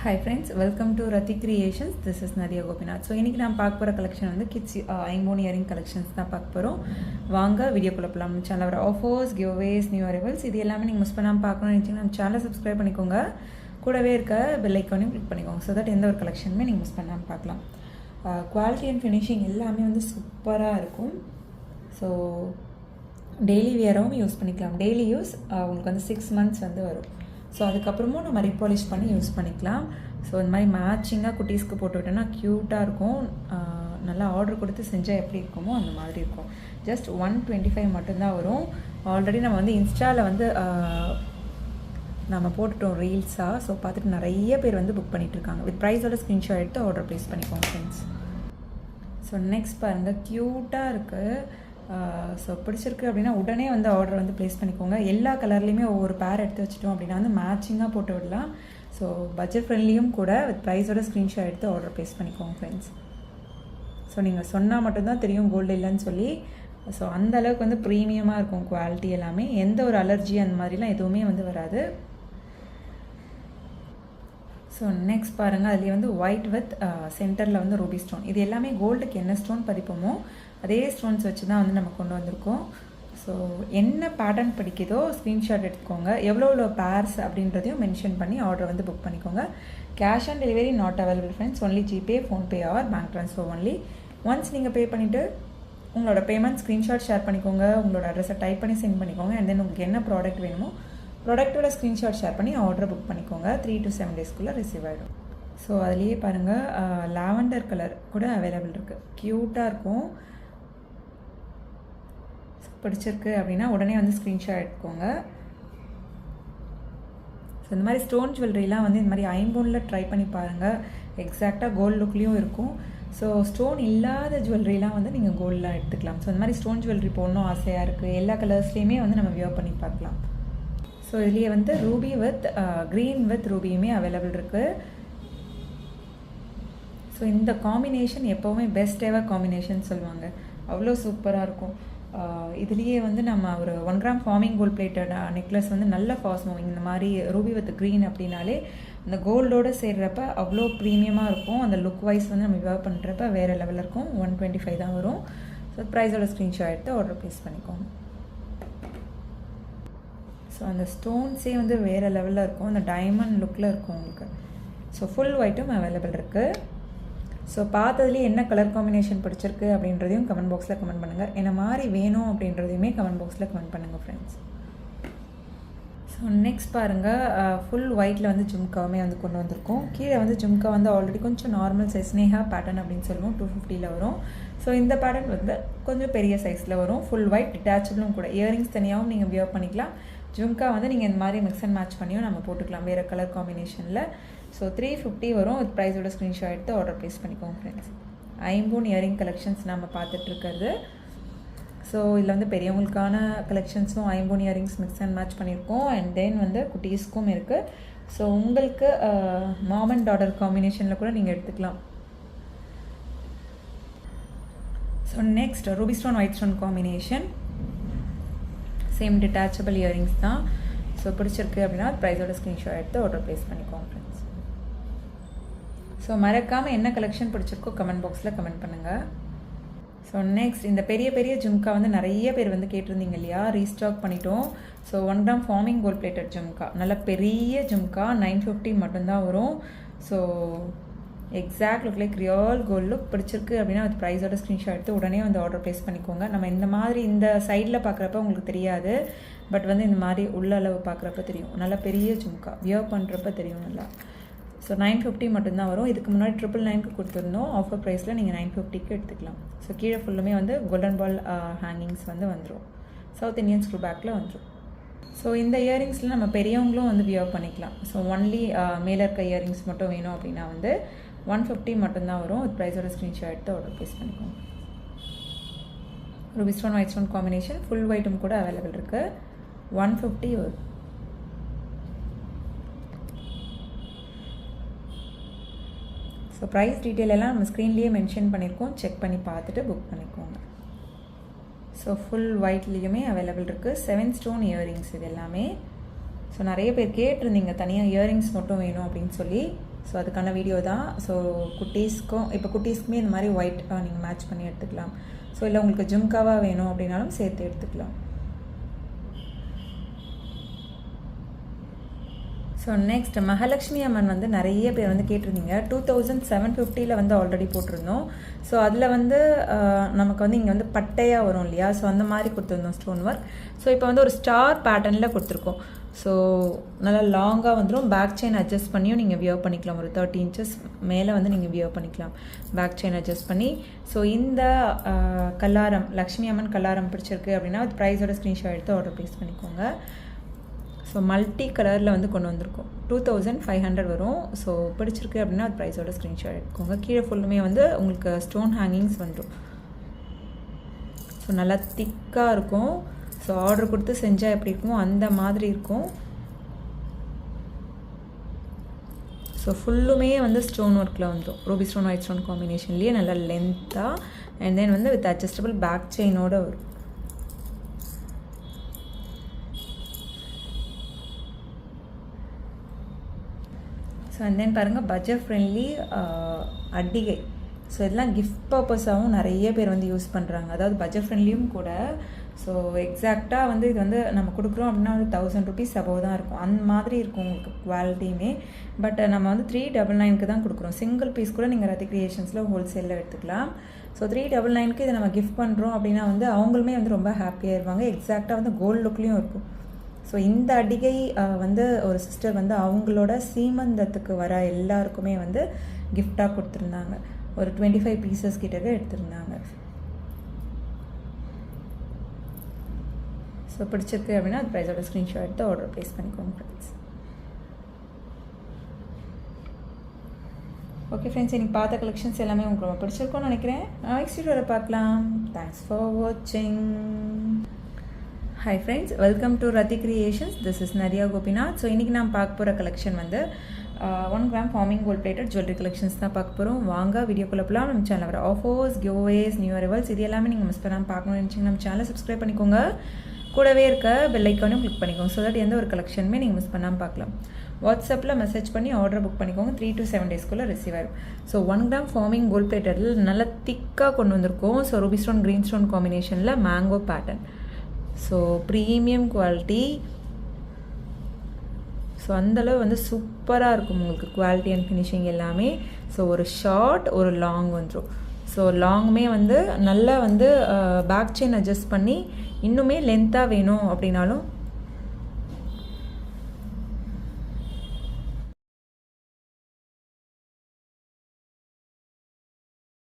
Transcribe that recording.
Hi friends, welcome to Rati Creations. This is Nadia Gopinath. So இன்னைக்கு நான் பார்க்க போற கலெக்ஷன் வந்து கிட்ஸ் ஐம்போன் இயரிங் கலெக்ஷன்ஸ் தான் பார்க்க போறோம். வாங்க வீடியோக்குள்ள போலாம். சேனல் வர ஆஃபர்ஸ், கிவ்அவேஸ், நியூ அரைவல்ஸ் இது எல்லாமே நீங்க மிஸ் பண்ணாம பார்க்கணும்னு நினைச்சீங்கன்னா நம்ம சேனலை சப்ஸ்கிரைப் பண்ணிக்கோங்க. கூடவே இருக்க பெல் ஐகானையும் கிளிக் பண்ணிக்கோங்க. so that எந்த ஒரு கலெக்ஷனுமே நீங்க மிஸ் பண்ணாம பார்க்கலாம். குவாலிட்டி அண்ட் ஃபினிஷிங் எல்லாமே வந்து சூப்பரா இருக்கும். ஸோ டெய்லி வியராகவும் யூஸ் பண்ணிக்கலாம். டெய்லி யூஸ் உங்களுக்கு வந்து 6 months வந்து வரும். ஸோ அதுக்கப்புறமும் நம்ம ரீபாலிஷ் பண்ணி யூஸ் பண்ணிக்கலாம். ஸோ இந்த மாதிரி மேட்சிங்காக குட்டீஸ்க்கு போட்டு விட்டோன்னா க்யூட்டாக இருக்கும். நல்லா ஆர்டர் கொடுத்து செஞ்சால் எப்படி இருக்குமோ அந்த மாதிரி இருக்கும். ஜஸ்ட் 125 மட்டும்தான் வரும். ஆல்ரெடி நம்ம வந்து இன்ஸ்டாவில் வந்து நம்ம போட்டுட்டோம் ரீல்ஸாக. ஸோ பார்த்துட்டு நிறைய பேர் வந்து புக் பண்ணிகிட்ருக்காங்க. வித் ப்ரைஸோட ஸ்க்ரீன்ஷாட் எடுத்து ஆர்டர் ப்ளேஸ் பண்ணிக்கோங்க ஃப்ரெண்ட்ஸ். ஸோ நெக்ஸ்ட் பாருங்கள், க்யூட்டாக இருக்குது. ஸோ பிடிச்சிருக்கு அப்படின்னா உடனே வந்து ஆர்டர் வந்து ப்ளேஸ் பண்ணிக்கோங்க. எல்லா கலர்லேயுமே ஒவ்வொரு பேர் எடுத்து வச்சிட்டோம் அப்படின்னா வந்து மேட்சிங்காக போட்டு விடலாம். ஸோ பட்ஜெட் ஃப்ரெண்ட்லியும் கூட வித் ப்ரைஸோட ஸ்க்ரீன்ஷாட் எடுத்து ஆர்டர் ப்ளேஸ் பண்ணிக்கோங்க ஃப்ரெண்ட்ஸ். ஸோ நீங்கள் சொன்னால் மட்டும்தான் தெரியும் கோல்டு இல்லைன்னு சொல்லி. ஸோ அந்தளவுக்கு வந்து ப்ரீமியமாக இருக்கும் குவாலிட்டி எல்லாமே. எந்த ஒரு அலர்ஜி அந்த மாதிரிலாம் எதுவுமே வந்து வராது. ஸோ நெக்ஸ்ட் பாருங்கள், அதுலேயே வந்து ஒயிட் வித் சென்டரில் வந்து ரூபி ஸ்டோன். இது எல்லாமே கோல்டுக்கு என்ன ஸ்டோன் பதிப்போமோ அதே ஸ்டோன்ஸ் வச்சு தான் வந்து நம்ம கொண்டு வந்திருக்கோம். ஸோ என்ன பேட்டர்ன் பிடிக்குதோ ஸ்க்ரீன்ஷாட் எடுத்துக்கோங்க. எவ்வளோ பேர்ஸ் அப்படின்றதையும் மென்ஷன் பண்ணி ஆர்டர் வந்து புக் பண்ணிக்கோங்க. Cash on delivery not available friends. Only GPay, PhonePe R bank transfer only. Once நீங்கள் பே பண்ணிவிட்டு உங்களோட பேமெண்ட் ஸ்க்ரீன்ஷாட் ஷேர் பண்ணிக்கோங்க. உங்களோட அட்ரஸை டைப் பண்ணி சென்ட் பண்ணிக்கோங்க. அண்ட் தென் உங்களுக்கு என்ன ப்ராடக்ட் வேணுமோ ப்ராடக்ட்டோட ஸ்க்ரீன்ஷாட் ஷேர் பண்ணி ஆர்டர் புக் பண்ணிக்கோங்க. 3 to 7 daysக்குள்ளே ரிசீவ் ஆகிடும். ஸோ அதுலேயே பாருங்கள், லாவெண்டர் கலர் கூட அவைலபிள் இருக்குது. க்யூட்டாக இருக்கும். பிடிச்சிருக்கு அப்படின்னா உடனே வந்து ஸ்க்ரீன்ஷாட் எடுத்துக்கோங்க. ஸோ இந்த மாதிரி ஸ்டோன் ஜுவல்லரிலாம் வந்து இந்த மாதிரி ஐம்போனில் ட்ரை பண்ணி பாருங்கள். எக்ஸாக்டாக கோல்டு லுக்லேயும் இருக்கும். ஸோ ஸ்டோன் இல்லாத ஜுவல்லரிலாம் வந்து நீங்கள் கோல்டெலாம் எடுத்துக்கலாம். ஸோ இந்த மாதிரி ஸ்டோன் ஜுவல்லரி போடணும் ஆசையாக இருக்குது. எல்லா கலர்ஸ்லேயுமே வந்து நம்ம வியர் பண்ணி பார்க்கலாம். ஸோ இதுலேயே வந்து ரூபி வித் க்ரீன் வித் ரூபியுமே அவைலபிள் இருக்குது. ஸோ இந்த காம்பினேஷன் எப்போவுமே பெஸ்ட் எவர் காம்பினேஷன் சொல்லுவாங்க. அவ்வளோ சூப்பராக இருக்கும். இதுலேயே வந்து நம்ம ஒரு 1 gram forming gold plated necklace வந்து நல்ல ஃபாஸ்ட் மூவிங். இந்த மாதிரி ரூபி வித் க்ரீன் அப்படின்னாலே அந்த கோல்டோடு சேர்றப்ப அவ்வளோ ப்ரீமியமாக இருக்கும். அந்த லுக் வைஸ் வந்து நம்ம வியர் பண்ணுறப்ப வேறு லெவலில் இருக்கும். 125 தான் வரும். ஸோ ப்ரைஸோட ஸ்க்ரீன்ஷாட் எடுத்து ஆர்டர் ப்ளேஸ் பண்ணிக்கோங்க. ஸோ அந்த ஸ்டோன்ஸே வந்து வேறு லெவலில் இருக்கும். அந்த டைமண்ட் லுக்கில் இருக்கும் உங்களுக்கு. ஸோ ஃபுல் ஒயிட்டும் அவைலபிள் இருக்குது. ஸோ பார்த்ததுலேயே என்ன கலர் காம்பினேஷன் பிடிச்சிருக்கு அப்படின்றதையும் கமெண்ட் பாக்ஸில் கமெண்ட் பண்ணுங்கள். என்ன மாதிரி வேணும் அப்படின்றதையுமே கமெண்ட் பாக்ஸில் கமெண்ட் பண்ணுங்கள் ஃப்ரெண்ட்ஸ். ஸோ நெக்ஸ்ட் பாருங்கள், ஃபுல் ஒயிட்டில் வந்து ஜும்காவுமே வந்து கொண்டு வந்திருக்கோம். கீழே வந்து ஜும்கா வந்து ஆல்ரெடி கொஞ்சம் நார்மல் சைஸ் ஸ்னேஹா பேட்டர்ன் அப்படின்னு சொல்லுவோம். 250 வரும். ஸோ இந்த பேட்டர்ன் வந்து கொஞ்சம் பெரிய சைஸில் வரும். ஃபுல் ஒயிட் டிட்டாச்சபிளும் கூட. இயரிங்ஸ் தனியாகவும் நீங்கள் வியர் பண்ணிக்கலாம். ஜும்கா வந்து நீங்கள் இந்த மாதிரி மிக்ஸ் அண்ட் மேட்ச் பண்ணியும் நம்ம போட்டுக்கலாம் வேறு கலர் காம்பினேஷனில். ஸோ 350 வரும். வித் ப்ரைஸோட ஸ்க்ரீன்ஷாட் எடுத்து ஆர்டர் ப்ளேஸ் பண்ணிக்கோங்க ஃப்ரெண்ட்ஸ். ஐம்போன் இயரிங் கலெக்ஷன்ஸ் நம்ம பார்த்துட்ருக்கிறது. ஸோ இதில் வந்து பெரியவங்களுக்கான கலெக்ஷன்ஸும் ஐம்போன் இயரிங்ஸ் மிக்ஸ் அண்ட் மேட்ச் பண்ணியிருக்கோம். அண்ட் தென் வந்து குட்டீஸ்க்கும் இருக்குது. ஸோ உங்களுக்கு மாம் அண்ட் டாட்டர் காம்பினேஷனில் கூட நீங்கள் எடுத்துக்கலாம். So next Ruby stone white stone combination. Same detachable earrings தான். ஸோ பிடிச்சிருக்கு அப்படின்னா ப்ரைஸோட ஸ்க்ரீன்ஷாட் எடுத்து ஆர்டர் ப்ளேஸ் பண்ணிக்கோங்க ஃப்ரெண்ட்ஸ். ஸோ மறக்காமல் என்ன கலெக்ஷன் பிடிச்சிருக்கோ கமெண்ட் பாக்ஸில் கமெண்ட் பண்ணுங்கள். ஸோ நெக்ஸ்ட் இந்த பெரிய பெரிய ஜும்கா வந்து நிறைய பேர் வந்து கேட்டிருந்தீங்க இல்லையா, ரீஸ்டாக் பண்ணிட்டோம். So 1 gram forming gold plated jhumka, நல்ல பெரிய ஜும்கா 950 மட்டும்தான் வரும். So exact look like real gold look. பிடிச்சிருக்கு அப்படின்னா அது ப்ரைஸோட ஸ்க்ரீன்ஷாட் எடுத்து உடனே வந்து ஆர்டர் ப்ளேஸ் பண்ணிக்கோங்க. நம்ம இந்த மாதிரி இந்த சைடில் பார்க்குறப்ப உங்களுக்கு தெரியாது, பட் வந்து இந்த மாதிரி உள்ள அளவு பார்க்குறப்ப தெரியும். நல்ல பெரிய ஜும்கா வியர் பண்ணுறப்ப தெரியும் நல்லா. ஸோ 950 மட்டும்தான் வரும். இதுக்கு முன்னாடி 999க்கு கொடுத்துருந்தோம். ஆஃபர் ப்ரைஸில் நீங்கள் 950க்கு எடுத்துக்கலாம். ஸோ கீழே ஃபுல்லுமே வந்து கோல்டன் பால் ஹேங்கிங்ஸ் வந்து வந்துடும். சவுத் இந்தியன் ஸ்க்ரூ பேக்கில் வந்துடும். ஸோ இந்த இயரிங்ஸில் நம்ம பெரியவங்களும் வந்து வியர் பண்ணிக்கலாம். ஸோ ஒன்லி மேலே இருக்க இயரிங்ஸ் மட்டும் வேணும் அப்படின்னா வந்து 150 மட்டும்தான் வரும். வித் ப்ரைஸோட ஸ்க்ரீன்ஷாட் எடுத்து ஆர்டர் ப்ளேஸ் பண்ணிக்கோங்க. Ruby stone white stone combination full ஒயிட்டும் கூட அவைலபிள் இருக்குது. 150 வரும். ஸோ ப்ரைஸ் டீட்டெயில் எல்லாம் நம்ம ஸ்க்ரீன்லேயே மென்ஷன் பண்ணியிருக்கோம். செக் பண்ணி பார்த்துட்டு புக் பண்ணிக்கோங்க. ஸோ ஃபுல் ஒயிட்லேயுமே அவைலபிள் இருக்குது. 7 stone இயரிங்ஸ் இது எல்லாமே. ஸோ நிறைய பேர் கேட்டிருந்தீங்க தனியாக இயரிங்ஸ் மட்டும் வேணும் அப்படின்னு சொல்லி. ஸோ அதுக்கான வீடியோ தான். ஸோ குட்டீஸ்க்குமே இந்த மாதிரி ஒயிட் நீங்கள் மேட்ச் பண்ணி எடுத்துக்கலாம். ஸோ இல்லை உங்களுக்கு ஜும்காவாக வேணும் அப்படின்னாலும் சேர்த்து எடுத்துக்கலாம். ஸோ நெக்ஸ்ட் மகாலட்சுமி அம்மன் வந்து நிறைய பேர் வந்து கேட்டிருந்தீங்க. 2750 வந்து ஆல்ரெடி போட்டிருந்தோம். ஸோ அதில் வந்து நமக்கு வந்து இங்கே வந்து பட்டையாக வரும் இல்லையா, ஸோ அந்த மாதிரி கொடுத்துருந்தோம் ஸ்டோன் ஒர்க். ஸோ இப்போ வந்து ஒரு ஸ்டார் பேட்டர்னில் கொடுத்துருக்கோம். ஸோ நல்லா லாங்காக வந்துடும். பேக் செயின் அட்ஜஸ்ட் பண்ணியும் நீங்கள் வியர் பண்ணிக்கலாம். ஒரு 30 inches மேலே வந்து நீங்கள் வியர் பண்ணிக்கலாம் பேக் செயின் அட்ஜஸ்ட் பண்ணி. ஸோ இந்த கல்லாரம் லக்ஷ்மி அம்மன் கல்லாரம் பிடிச்சிருக்கு அப்படின்னா அது ப்ரைஸோட ஸ்க்ரீன்ஷாட் எடுத்து ஆர்டர் ப்ளேஸ் பண்ணிக்கோங்க. ஸோ மல்டி கலரில் வந்து கொண்டு வந்திருக்கோம். 2500 வரும். ஸோ பிடிச்சிருக்கு அப்படின்னா அது ப்ரைஸோட ஸ்க்ரீன்ஷாட் எடுத்துக்கோங்க. கீழே ஃபுல்லுமே வந்து உங்களுக்கு ஸ்டோன் ஹேங்கிங்ஸ் வந்துடும். ஸோ நல்லா திக்காக இருக்கும். ஸோ ஆர்டர் கொடுத்து செஞ்சால் எப்படி இருக்குமோ அந்த மாதிரி இருக்கும். ஸோ ஃபுல்லுமே வந்து ஸ்டோன் ஒர்க்கில் வந்துடும். ரூபி ஸ்டோன் ஒயிட் ஸ்டோன் காம்பினேஷன்லேயே நல்லா லென்த்தாக அண்ட் தென் வந்து வித் அட்ஜஸ்டபிள் பேக் செயினோடு வரும். ஸோ அண்ட் தென் பாருங்கள் பட்ஜெட் ஃப்ரெண்ட்லி அட்டிகை. ஸோ இதெல்லாம் கிஃப்ட் பர்பஸாகவும் நிறைய பேர் வந்து யூஸ் பண்ணுறாங்க. அதாவது பட்ஜெட் ஃப்ரெண்ட்லியும் கூட. ஸோ எக்ஸாக்டாக வந்து இது வந்து நம்ம கொடுக்குறோம் அப்படின்னா வந்து 1000 rupees அபோவ் தான் இருக்கும். அந்த மாதிரி இருக்கும் உங்களுக்கு குவாலிட்டியுமே. பட் நம்ம வந்து 399 தான் கொடுக்குறோம். சிங்கிள் பீஸ் கூட நீங்கள் ரதி கிரியேஷன்ஸில் ஹோல்சேலில் எடுத்துக்கலாம். ஸோ 399 இதை நம்ம கிஃப்ட் பண்ணுறோம் அப்படின்னா வந்து அவங்களுமே வந்து ரொம்ப ஹாப்பியாக இருப்பாங்க. எக்ஸாக்டாக வந்து கோல்டு லுக்லேயும் இருக்கும். ஸோ இந்த அடிகை வந்து ஒரு சிஸ்டர் வந்து அவங்களோட சீமந்தத்துக்கு வர எல்லாருக்குமே வந்து கிஃப்டாக கொடுத்துருந்தாங்க. ஒரு 25 pieces கிட்டக்க எடுத்திருந்தாங்க. ஸோ பிடிச்சிருக்கு அப்படின்னா அது ப்ரைஸோட ஸ்க்ரீன்ஷாட் எடுத்து ஆர்டர் ப்ளேஸ் பண்ணிக்கோங்க ஃப்ரெண்ட்ஸ். ஓகே ஃப்ரெண்ட்ஸ், இன்னைக்கு பார்த்த கலெக்ஷன்ஸ் எல்லாமே உங்களுக்கு ரொம்ப பிடிச்சிருக்கும்னு நினைக்கிறேன். நெக்ஸ்ட் வீடியோவில் பார்க்கலாம். தேங்க்ஸ் ஃபார் வாட்சிங். Hi friends, welcome to Rathi creations. This is Nadhiya Gopinath. So இன்றைக்கி நான் பார்க்க போகிற கலெக்ஷன் வந்து 1 gram forming gold plated jewellery collections தான் பார்க்க போகிறோம். வாங்க வீடியோக்குள்ளே போகலாம். நம்ம சேனல் வர ஆஃபர்ஸ், கிவ்அவேஸ், நியூ அரைவல்ஸ் இது எல்லாமே நீங்கள் மிஸ் பண்ணாமல் பார்க்கணும்னு நினச்சிங்கன்னா நம்ம சேனலை சப்ஸ்கிரைப் பண்ணிக்கோங்க. கூடவே இருக்க பெல் ஐக்கானையும் கிளிக் பண்ணிக்கோங்க. ஸோ தட் எந்த ஒரு கலெக்ஷனுமே நீங்கள் மிஸ் பண்ணாமல் பார்க்கலாம். வாட்ஸ்அப்பில் மெசேஜ் பண்ணி ஆர்டர் புக் பண்ணிக்கோங்க. 3 to 7 daysக்குள்ளே ரிசீவ் ஆகும். ஸோ 1 gram ஃபார்மிங் கோல்ட் பிளேட்டடில் நல்லா திக்காக கொண்டு வந்திருக்கோம். So ruby stone green stone காம்பினேஷனில் mango pattern. So premium quality. So அந்தளவு வந்து சூப்பராக இருக்கும் உங்களுக்கு குவாலிட்டி அண்ட் ஃபினிஷிங் எல்லாமே. ஸோ ஒரு ஷார்ட் ஒரு லாங் வந்துடும். ஸோ லாங்குமே வந்து நல்லா வந்து பேக் செயின் அட்ஜஸ்ட் பண்ணி இன்னுமே லென்த்தாக வேணும் அப்படின்னாலும்